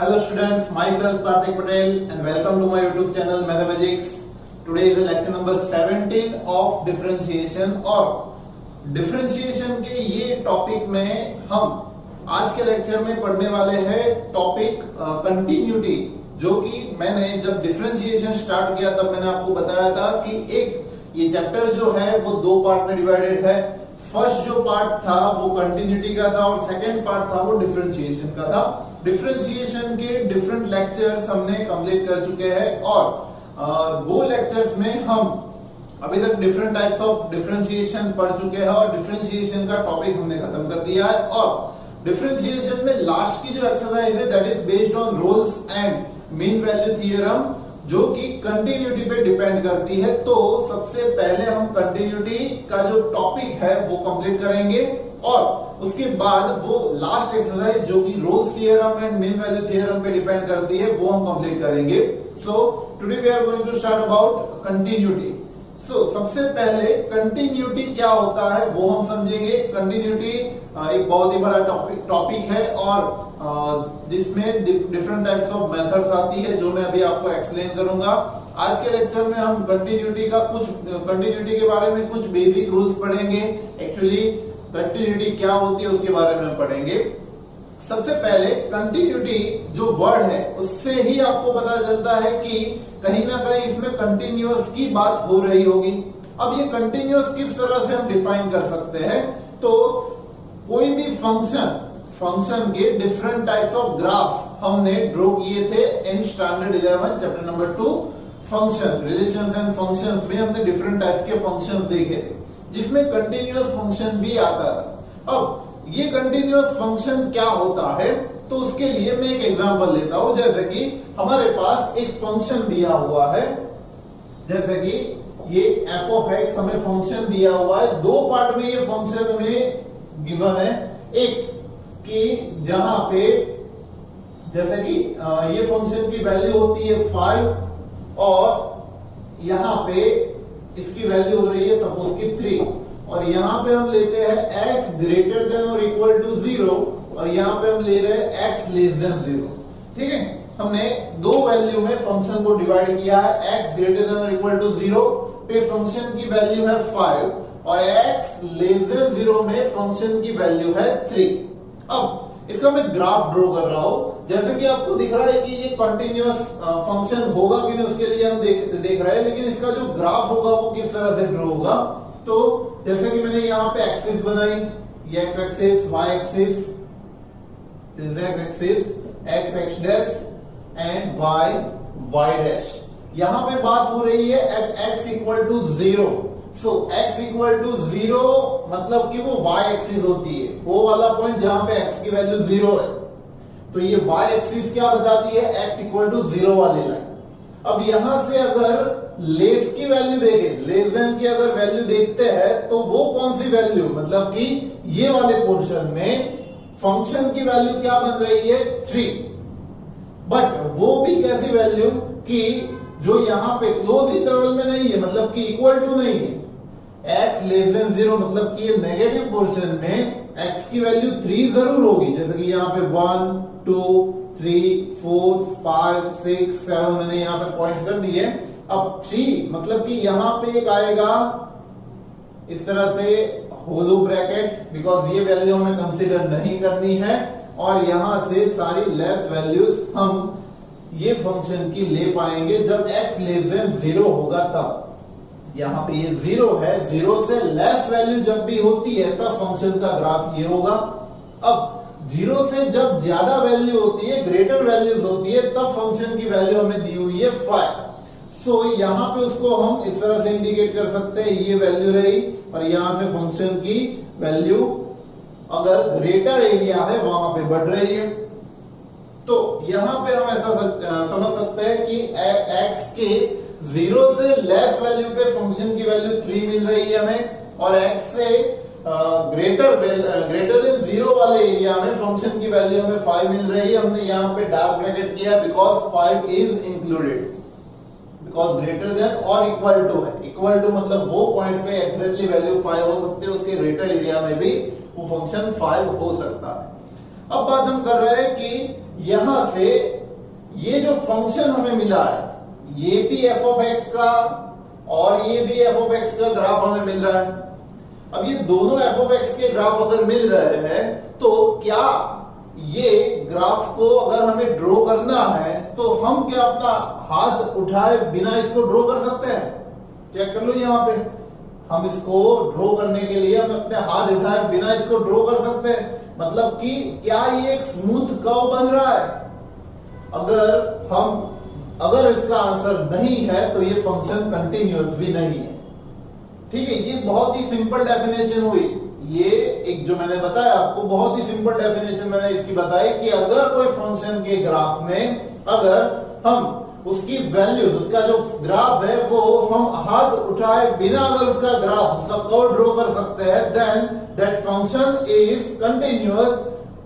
Hello students, myself Karthik Patel and welcome to my YouTube channel Mathematics. Today is the lecture number 17 of differentiation और differentiation के ये topic में हम आज के लेक्चर में पढ़ने वाले हैं टॉपिक कंटिन्यूटी, जो कि मैंने जब डिफरेंशिएशन स्टार्ट किया तब मैंने आपको बताया था कि एक ये चैप्टर जो है वो दो पार्ट में डिवाइडेड है। फर्स्ट जो पार्ट था वो कंटिन्यूटी का था और सेकंड पार्ट था वो डिफरेंशिएशन का था। डिफरेंशिएशन के डिफरेंट लेक्चर्स हमने कंप्लीट कर चुके हैं और वो लेक्चर्स में हम अभी तक डिफरेंट टाइप्स ऑफ डिफरेंशिएशन पढ़ चुके हैं और डिफरेंशिएशन का टॉपिक हमने खत्म कर दिया है। और डिफरेंशिएशन में लास्ट की जो एक्सरसाइज है that is based on Rolle's and mean value theorem, जो कि कंटिन्यूटी पे डिपेंड करती है। तो सबसे पहले हम कंटिन्यूटी का जो टॉपिक है वो कंप्लीट करेंगे और उसके बाद वो लास्ट एक्सरसाइज जो कि Rolle's theorem and mean value theorem पे डिपेंड करती है वो हम कंप्लीट करेंगे। So today we are going to start about continuity. सो सबसे पहले कंटिन्यूटी क्या होता है वो हम समझेंगे। कंटिन्यूटी एक बहुत ही बड़ा टॉपिक है और जिसमें डिफरेंट टाइप्स ऑफ मेथड्स आती है जो मैं अभी आपको एक्सप्लेन करूंगा। आज के लेक्चर में हम कंटिन्यूटी के बारे में कुछ बेसिक रूल्स पढ़ेंगे। एक्चुअली कंटिन्यूटी क्या होती है उसके बारे में पढ़ेंगे। सबसे पहले कंटिन्यूटी जो वर्ड है उससे ही आपको पता चलता है कि कहीं ना कहीं इसमें कंटिन्यूअस की बात हो रही होगी। अब ये कंटिन्यूअस किस तरह से हम डिफाइन कर सकते हैं, तो कोई भी फंक्शन के डिफरेंट टाइप्स ऑफ ग्राफ्स हमने ड्रॉ किए थे in standard 11 chapter number 2 functions, relations and functions में हमने डिफरेंट टाइप्स के फंक्शंस देखे थे जिसमें कंटिन्यूअस फंक्शन भी आता था। अब ये कंटिन्यूअस फंक्शन क्या होता है, तो उसके लिए मैं एक एग्जांपल लेता हूं। जैसे कि हमारे पास एक फंक्शन दिया हुआ है, जैसे कि ये f ऑफ x हमें फंक्शन दिया हुआ है। दो पार्ट में ये फंक्शन हमें गिवन है। एक कि जहां पे जैसे कि ये फंक्शन की वैल्यू होती है 5 और यहां पे इसकी वैल्यू हो रही है सपोज की 3 और यहां पे हम लेते हैं x ग्रेटर देन और इक्वल टू 0 और यहां पे हम ले रहे हैं x लेस देन 0। ठीक है, हमने दो वैल्यू में फंक्शन को डिवाइड किया है। x ग्रेटर देन और इक्वल टू 0 पे फंक्शन की वैल्यू है 5 और x लेस देन 0 में फंक्शन की वैल्यू है 3। अब इसका मैं ग्राफ ड्रॉ कर रहा हूं। जैसे कि आपको दिख रहा है कि ये कंटिन्यूअस फंक्शन होगा कि नहीं उसके लिए हम देख रहे हैं, लेकिन इसका जो ग्राफ होगा वो किस तरह से ड्रॉ होगा। तो जैसे कि मैंने यहाँ पे एक्सिस बनाई, ये x axis, y axis, z axis, x dash and y dash. यहां पे बात हो रही है एट एक्स इक्वल टू 0। सो x इक्वल टू 0 मतलब कि वो y एक्सिस होती है, वो वाला पॉइंट जहां पे x की वैल्यू 0 है। तो ये y एक्सिस क्या बताती है, x इक्वल टू 0 वाली लाइन। अब यहां से अगर लेस की वैल्यू देखें, लेस देन की अगर वैल्यू देखते हैं तो वो कौन सी वैल्यू, मतलब कि ये वाले पोर्शन में फंक्शन की वैल्यू क्या बन रही है 3, बट वो भी कैसी वैल्यू कि जो यहां पे क्लोज इंटरवल में नहीं है, मतलब कि इक्वल टू नहीं है। x लेस देन 0 मतलब कि ये नेगेटिव पोर्शन में x की वैल्यू 3 जरूर होगी। जैसे कि यहाँ पे 1 2 3 4 5 6 7 मैंने यहाँ पे पॉइंट्स कर दिए। अब 3 मतलब कि यहाँ पे एक आएगा इस तरह से होलो ब्रैकेट, बिकॉज ये वैल्यू हमें कंसीडर नहीं करनी है और यहां से सारी लेस वैल्यूज हम ये फंक्शन की ले पाएंगे जब x लेस देन 0 होगा। तब यहां पे ये 0 है, 0 से लेस वैल्यू जब भी होती है तब फंक्शन का ग्राफ ये होगा। अब 0 से जब ज्यादा वैल्यू होती है, ग्रेटर वैल्यूज होती है, तब फंक्शन की वैल्यू हमें दी हुई है 5। सो यहां पे उसको हम इस तरह से इंडिकेट कर सकते हैं, ये वैल्यू रही और यहां से फंक्शन की वैल्यू अगर ग्रेटर एरिया है वहां पे बढ़ रही है। तो यहां पे हम ऐसा समझ सकते हैं कि x के 0 से लेस वैल्यू पे फंक्शन की वैल्यू 3 मिल रही है हमें और x से ग्रेटर देन 0 वाले एरिया में फंक्शन की वैल्यू हमें 5 मिल रही है। हमने यहाँ पे डार्क ब्रैकेट किया because 5 is included, because greater than और इक्वल टू है। इक्वल टू मतलब वो पॉइंट पे एक्जैक्टली वैल्यू 5 हो सकती है, उसके ग्रेटर एरिया में भी वो फंक्शन 5 हो सकता है। अब बात हम कर रहे हैं कि यहां से ये जो फंक्शन हमें मिला है, ये भी एफ ऑफ एक्स का और ये भी एफ ऑफ एक्स का ग्राफ हमें मिल रहा है। अब ये दोनों एफ ऑफ एक्स के ग्राफ अगर मिल रहे हैं तो क्या ये ग्राफ को अगर हमें ड्रॉ करना है तो हम क्या अपना हाथ उठाए बिना इसको ड्रॉ कर सकते हैं? चेक कर लो, यहां पे हम इसको ड्रॉ करने के लिए हम अपने हाथ उठाए बिना इसको ड्रॉ कर सकते हैं। मतलब कि क्या ये एक स्मूथ कर्व बन रहा है? अगर इसका आंसर नहीं है तो ये फंक्शन कंटिन्यूअस भी नहीं है। ठीक है, ये बहुत ही सिंपल डेफिनेशन हुई। ये एक जो मैंने बताया आपको बहुत ही सिंपल डेफिनेशन मैंने इसकी बताई कि अगर कोई फंक्शन के ग्राफ में अगर हम उसकी वैल्यूज, उसका जो ग्राफ है वो हम हाथ उठाए बिना अगर उसका ग्राफ, उसका कर्व ड्रॉ कर सकते हैं, then that function is continuous,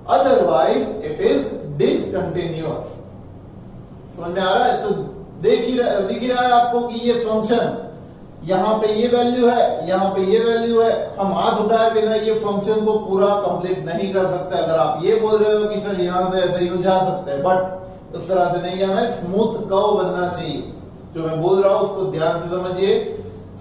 otherwise it is discontinuous. समझ में आ रहा है? तो दिख ही रहा है आपको कि ये फंक्शन यहां पे ये वैल्यू है, यहां पे ये वैल्यू है, हम हाथ उठाए बिना ये फंक्शन को पूरा कंप्लीट नहीं कर सकते। अगर आप ये बोल रहे हो कि सर यहां से ऐसे यूं जा सकते हैं, बट उस तरह से नहीं जाना है, स्मूथ कर्व बनना चाहिए। जो मैं बोल रहा हूं उसको ध्यान से समझिए।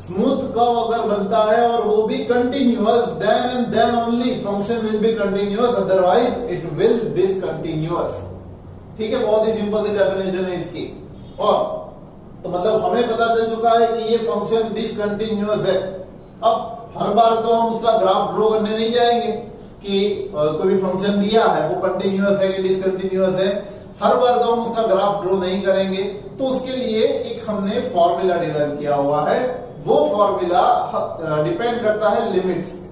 स्मूथ कर्व अगर बनता है और वो भी continuous, then and then only function will be continuous, otherwise it will discontinuous. ठीक है, बहुत ही सिंपल सी डेफिनेशन है इसकी। और तो मतलब हमें पता चल चुका है कि ये फंक्शन डिसकंटिन्यूअस है। अब हर बार तो हम उसका ग्राफ ड्रॉ करने नहीं जाएंगे कि कोई भी फंक्शन दिया है वो कंटिन्यूअस है कि डिसकंटिन्यूअस है, हर बार तो हम उसका ग्राफ ड्रॉ नहीं करेंगे। तो उसके लिए एक हमने फॉर्मूला डिराइव किया हुआ है, वो फॉर्मूला डिपेंड करता है लिमिट्स पे।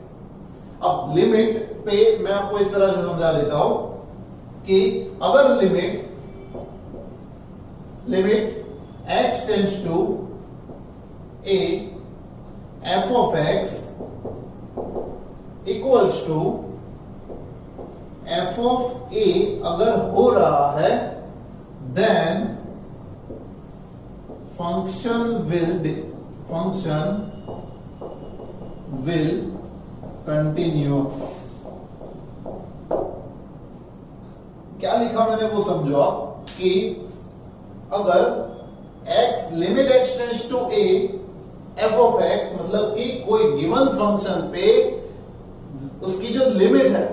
अब लिमिट पे मैं आपको इस तरह से समझा देता हूं कि अगर limit x tends to a f of x equals to f of a अगर हो रहा है, then function will continue। क्या लिखा मैंने वो समझो आप कि अगर limit x tends to a f of x, मतलब कि कोई गिवन फंक्शन पे उसकी जो लिमिट है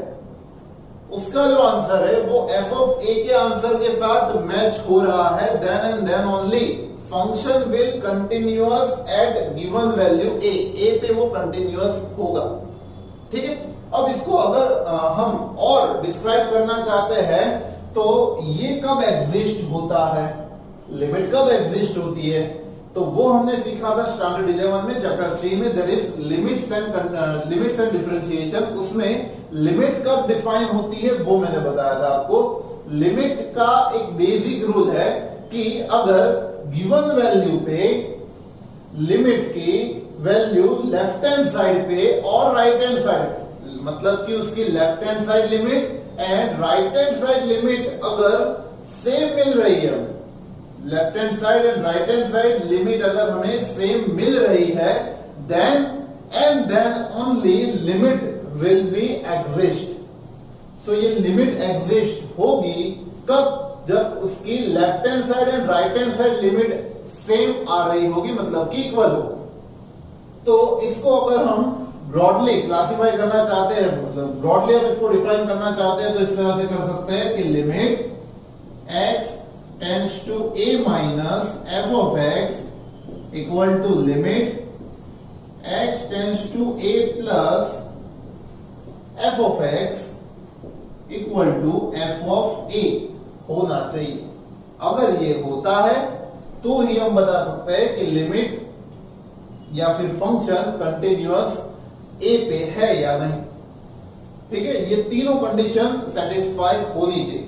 उसका जो आंसर है वो f ऑफ a के आंसर के साथ मैच हो रहा है, then and then only function will continuous at given value a पे वो कंटिन्यूअस होगा। ठीक है, अब इसको अगर हम और डिस्क्राइब करना चाहते हैं तो ये कब एग्जिस्ट होता है, लिमिट कब एग्जिस्ट होती है, तो वो हमने सीखा था स्टैंडर्ड 11 में चैप्टर 3 में, that is limits and differentiation. उसमें लिमिट कब डिफाइन होती है वो मैंने बताया था आपको। लिमिट का एक बेसिक रूल है कि अगर गिवन वैल्यू पे लिमिट की वैल्यू लेफ्ट हैंड साइड पे और राइट हैंड साइड पे, मतलब कि उसकी left hand side limit and right hand side limit अगर सेम मिल रही है, left hand side and right hand side limit अगर हमें सेम मिल रही है, then and then only limit will be exist. So ये लिमिट एग्जिस्ट होगी कब? जब उसकी left hand side and right hand side limit same आ रही होगी, मतलब कि इक्वल हो। तो इसको अगर हम ब्रॉडली क्लासिफाई करना चाहते हैं, मतलब ब्रॉडली हम इसको डिफाइन करना चाहते हैं तो इस तरह से कर सकते हैं कि limit x tends to a minus f of x equal to limit x tends to a plus f of x equal to f of a होना चाहिए। अगर ये होता है तो ही हम बता सकते हैं कि लिमिट या फिर फंक्शन कंटिन्यूअस a पे है या नहीं। ठीक है, ये तीनों कंडीशन सेटिस्फाई होनी चाहिए।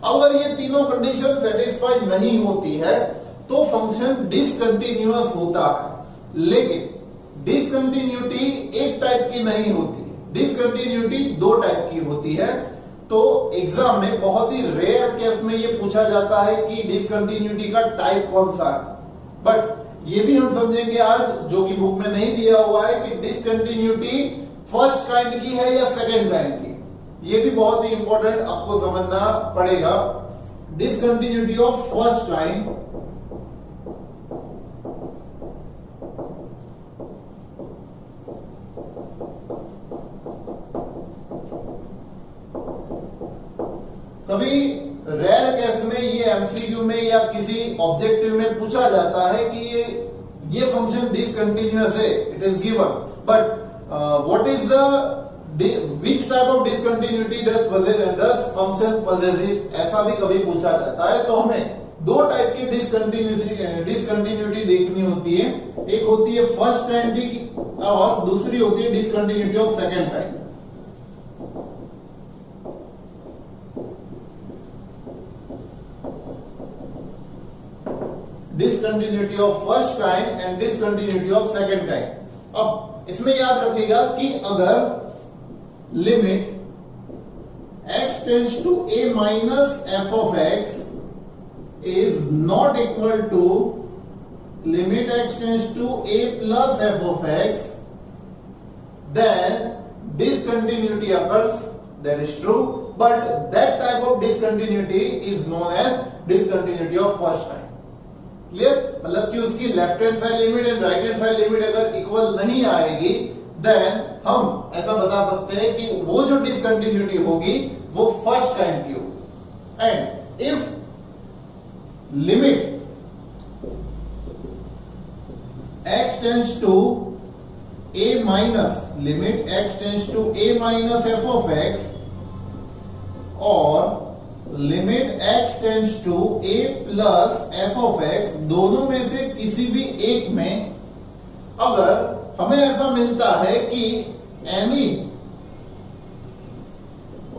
अगर ये तीनों कंडीशन सेटिस्फाई नहीं होती है तो फंक्शन डिसकंटिन्यूअस होता है। लेकिन डिसकंटिन्यूटी एक टाइप की नहीं होती, डिसकंटिन्यूटी दो टाइप की होती है। तो एग्जाम में बहुत ही रेयर केस में ये पूछा जाता है कि डिसकंटिन्यूटी का टाइप कौन सा है, बट ये भी हम समझेंगे आज, जो कि बुक में नहीं दिया हुआ है, कि डिसकंटिन्यूटी फर्स्ट काइंड की है या सेकेंड काइंड की। ये भी बहुत ही इंपॉर्टेंट आपको समझना पड़ेगा। discontinuity of first kind कभी रेयर केस में ये एमसीक्यू में या किसी ऑब्जेक्टिव में पूछा जाता है कि ये फंक्शन डिसकंटिन्यूअस है, it is given, but what is the which type of discontinuity does function possesses, ऐसा भी कभी पूछा जाता है। तो हमें दो टाइप की डिसकंटिन्यूटी देखनी होती है, एक होती है फर्स्ट काइंड की और दूसरी होती है discontinuity of second kind. Discontinuity of first kind and discontinuity of second kind. अब इसमें याद रखिएगा कि अगर limit x tends to a minus f of x is not equal to limit x tends to a plus f of x, then discontinuity occurs. That is true, but that type of discontinuity is known as discontinuity of first kind. Clear? मतलब कि उसकी left hand side limit and right hand side limit अगर equal नहीं आएगी, then हम ऐसा बता सकते हैं कि वो जो डिसकंटिन्यूटी होगी वो फर्स्ट काइंड की होगी। And if limit x tends to a minus limit x tends to a minus f of x और limit x tends to a plus f of x, दोनों में से किसी भी एक में अगर हमें ऐसा मिलता है कि any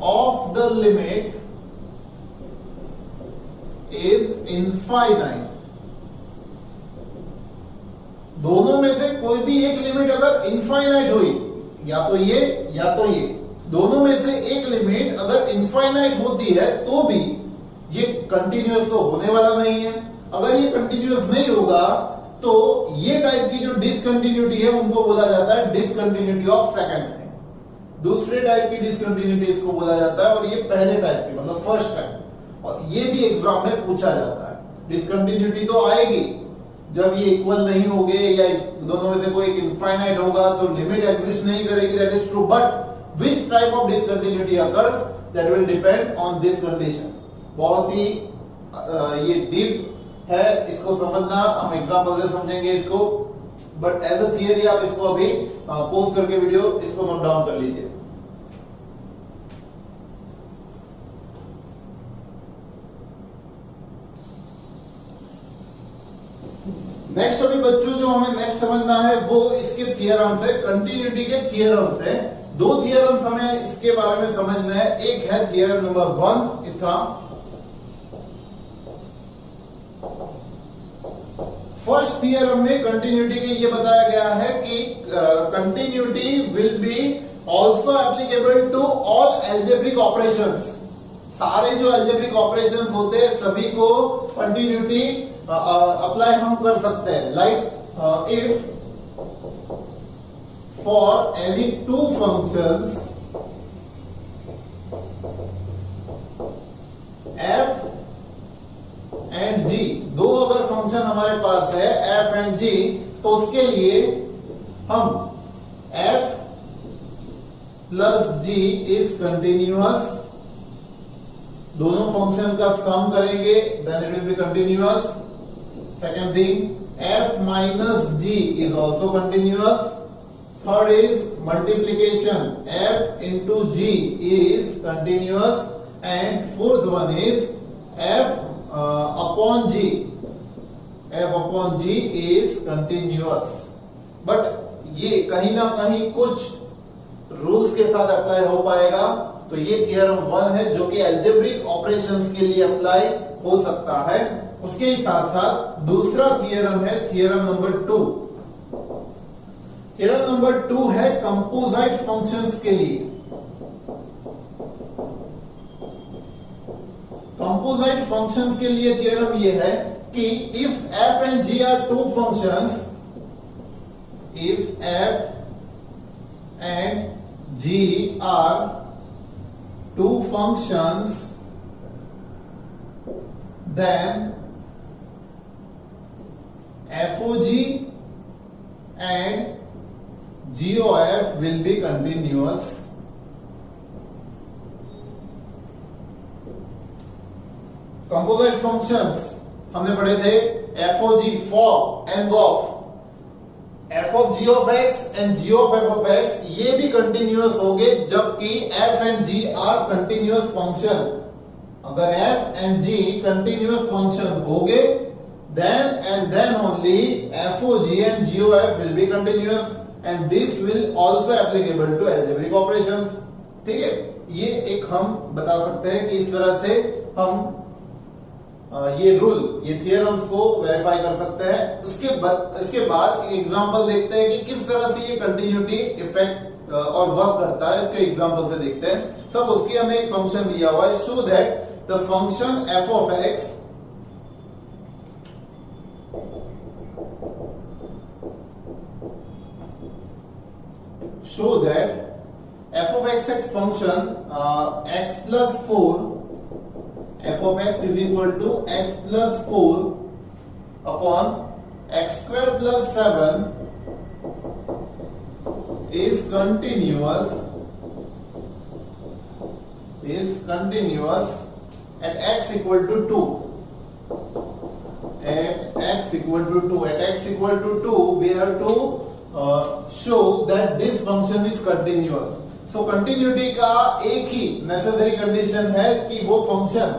of the limit is infinite, दोनों में से कोई भी एक लिमिट अगर इनफाइनाइट हुई, या तो ये या तो ये, दोनों में से एक लिमिट अगर इनफाइनाइट होती है तो भी ये कंटिन्यूअस तो होने वाला नहीं है। अगर ये कंटिन्यूअस नहीं होगा तो ये टाइप की जो डिसकंटिन्यूटी है उनको बोला जाता है डिसकंटिन्यूटी ऑफ सेकंड काइंड। दूसरे टाइप की डिसकंटिन्यूटी इसको बोला जाता है और ये पहले टाइप की मतलब फर्स्ट टाइप। और ये भी एग्जाम में पूछा जाता है। डिसकंटिन्यूटी तो आएगी जब ये इक्वल नहीं होंगे या दोनों में से कोई एक इनफाइनाइट होगा तो लिमिट एग्जिस्ट नहीं करेगी, that is true, but which type of discontinuity occurs that will depend on this condition. बहुत ही ये डीप है, इसको समझना हम एग्जांपल से समझेंगे इसको, बट एज अ थियरी आप इसको अभी पोस्ट करके वीडियो इसको नोट डाउन कर लीजिए। नेक्स्ट अभी बच्चों जो हमें नेक्स्ट समझना है वो इसके थियरम से, कंटिन्यूटी के थियरम से। दो थियरम्स हमें इसके बारे में समझना है। एक है थियरम नंबर 1 इसका, फर्स्ट थियरम में कंटिन्यूटी के ये बताया गया है कि continuity will be also applicable to all algebraic operations. सारे जो एल्जेब्रिक ऑपरेशंस होते हैं सभी को कंटिन्यूटी अप्लाई हम कर सकते हैं। Like if for any two functions f and g, दो अगर फंक्शन हमारे पास है f एंड g, तो उसके लिए हम f plus g is continuous, दोनों फंक्शन का सम करेंगे then it will be continuous. Second thing, f minus g is also continuous. Third is multiplication, f into g is continuous. And fourth one is f upon g, f upon g is continuous। But ये कहीं ना कहीं कुछ rules के साथ apply हो पाएगा। तो ये थियरम 1 है जो कि एल्जेब्रिक ऑपरेशंस के लिए अप्लाई हो सकता है। उसके ही साथ साथ दूसरा थियरम है थियरम नंबर 2। थियरम नंबर 2 है कंपोजिट फंक्शंस के लिए। कंपोजिट फंक्शंस के लिए थियरम ये है कि if f and g are two functions, if f and g are two functions then FOG and GOF will be continuous. Composite functions हमने पढ़े थे FOG for and GOF, f of g of x and g of f of x ये भी continuous होंगे, जबकि f and g are continuous function. अगर f and g continuous function होंगे then and then only FOG and GOF will be continuous and this will also applicable to algebraic operations. ठीक है, ये एक हम बता सकते हैं कि इस तरह से हम ये रूल, ये थियरम्स को वेरीफाई कर सकते हैं. इसके बाद एक एग्जांपल देखते हैं कि किस तरह से ये कंटिन्यूटी इफेक्ट और वर्क करता है. इसके एग्जांपल से देखते हैं. सब उसकी हमें एक फंक्शन दिया हुआ है. Show that the function f of x show that f of x एक function x plus 4 f of x is equal to x plus 4 upon x square plus 7 is continuous at x equal to 2. At x equal to 2. At x equal to 2, we have to show that this function is continuous. So continuity का एक ही necessary condition है कि वो function,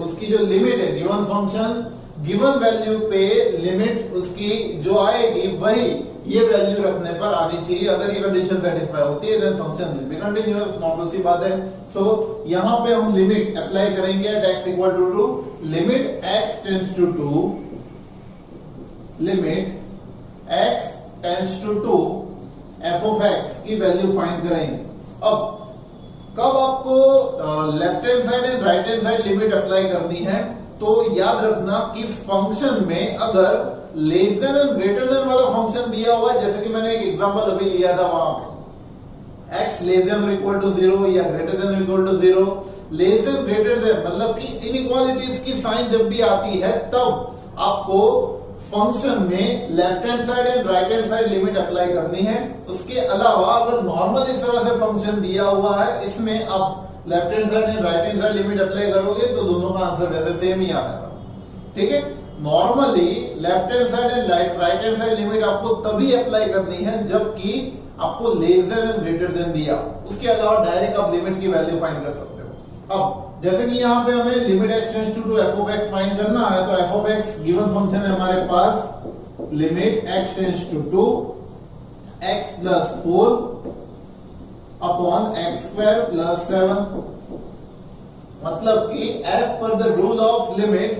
उसकी जो limit है, given function given value पे limit उसकी जो आएगी वही ये वैल्यू रखने पर आनी चाहिए. अगर ये कंडीशन सेटिस्फाई होती है then function will be continuous. Normal सी बात है. सो यहां पे हम लिमिट अप्लाई करेंगे at x equal to 2. Limit x tends to 2, limit x tends to 2 f of x की वैल्यू फाइंड करेंगे. अब कब आपको left hand side and right hand side limit apply करनी है, तो याद रखना कि फंक्शन में अगर less than and greater than वाला फंक्शन दिया हुआ है, जैसे कि मैंने एक एग्जांपल अभी लिया था, वहां पे x लेस देन और इक्वल टू 0 या ग्रेटर देन और equal to 0. Less than greater than मतलब कि इनइक्वालिटीज की साइन जब भी आती है तब आपको फंक्शन में left hand side and right hand side limit apply करनी है. उसके अलावा अगर नॉर्मल इस तरह से फंक्शन दिया हुआ है, इसमें आप left hand side and right hand side limit apply करोगे तो दोनों का आंसर वैसे सेम ही आएगा. ठीक है, normally left hand side and right hand side limit आपको तभी अप्लाई करनी है जबकि आपको less than and greater then दिया. उसके अलावा डायरेक्ट आप लिमिट की वैल्यू फाइंड कर सकते हो. अब जैसे कि यहाँ पे हमें limit x tends to 2 f of x find करना है, तो f of x given function है हमारे पास limit x tends to 2 x plus 4 upon x square plus 7. मतलब कि as per the rule of limit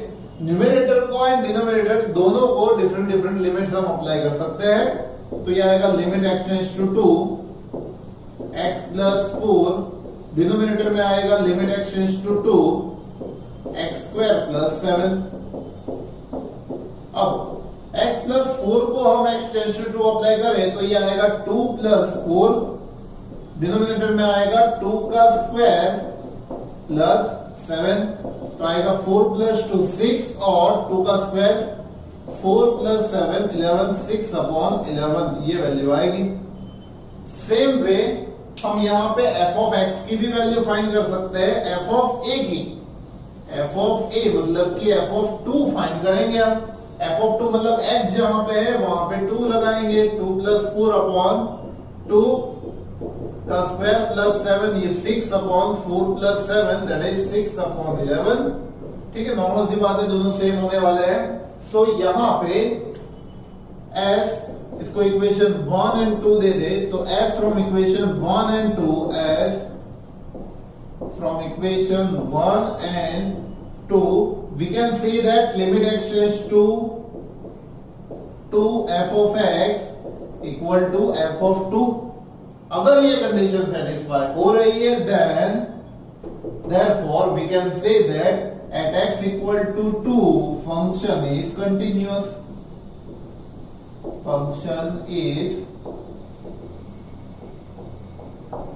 numerator को एंड डिनोमिनेटर दोनों को डिफरेंट डिफरेंट लिमिट्स हम अप्लाई कर सकते हैं. तो यह आएगा limit x tends to 2 x plus 4, denominator में आएगा limit x tends to 2 x square plus 7. अब x प्लस 4 को हम x टेंड्स टू 2 अप्लाई करें तो ये आएगा 2 प्लस 4, डिनोमिनेटर में आएगा 2 का स्क्वायर प्लस 7. तो आएगा 4 प्लस 2 6 और 2 का स्क्वायर 4 प्लस 7 11, 6 अपॉन 11 ये वैल्यू आएगी. सेम वे हम यहाँ पे f ऑफ x की भी वैल्यू फाइंड कर सकते हैं. f ऑफ a की, f ऑफ a मतलब कि f ऑफ 2 फाइंड करेंगे हम. f ऑफ 2 मतलब x जहां पे है वहां पे 2 लगाएंगे. 2 प्लस 4 अपॉन 2 का स्क्वायर प्लस 7, ये 6 upon 4 plus 7 that is 6 upon 11. ठीक है, नॉर्मल सी बात है, दोनों सेम होने वाले हैं. सो यहां पे s इसको इक्वेशन 1 एंड 2 दे दे, तो s from equation 1 and 2, s from equation 1 and 2 we can see that limit x tends to f of x equal to f of 2. अगर ये कंडीशन सेटिस्फाई हो रही है then therefore we can say that at x equal to 2 function is continuous. Function is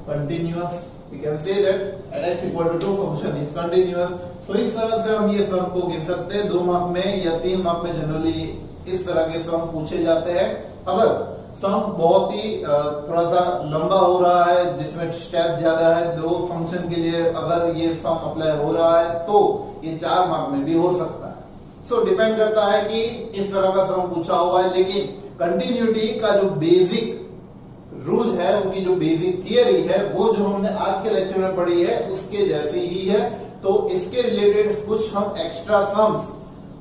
continuous. We can say that at x equal to 2 function is continuous. तो इस तरह से हम ये सम को गिन सकते हैं। 2 मार्क में या 3 मार्क में जनरली इस तरह के सम पूछे जाते हैं। अगर सम बहुत ही थोड़ा सा लंबा हो रहा है, जिसमें स्टेप ज्यादा है, 2 फंक्शन के लिए अगर ये सम अप्लाई हो रहा है तो ये 4 मार्क में भी हो सकता है। सो डिपेंड करता है कि इस तरह का सम पूछा हुआ है। लेकिन कंटिन्यूटी का जो बेसिक रूल है, उनकी जो बेसिक थियरी है, वो जो हमने आज के लेक्चर में पढ़ी है उसके जैसी ही है। तो इसके रिलेटेड कुछ हम एक्स्ट्रा सम्स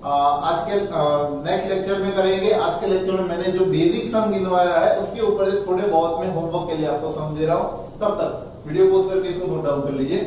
आज के नेक्स्ट लेक्चर में करेंगे। आज के लेक्चर में मैंने जो बेसिक सम गिनवाया है उसके ऊपर थोड़े बहुत मैं होमवर्क के लिए आपको सम दे रहा हूं। तब तक वीडियो पोस्ट करके इसको नोट डाउन कर लीजिए।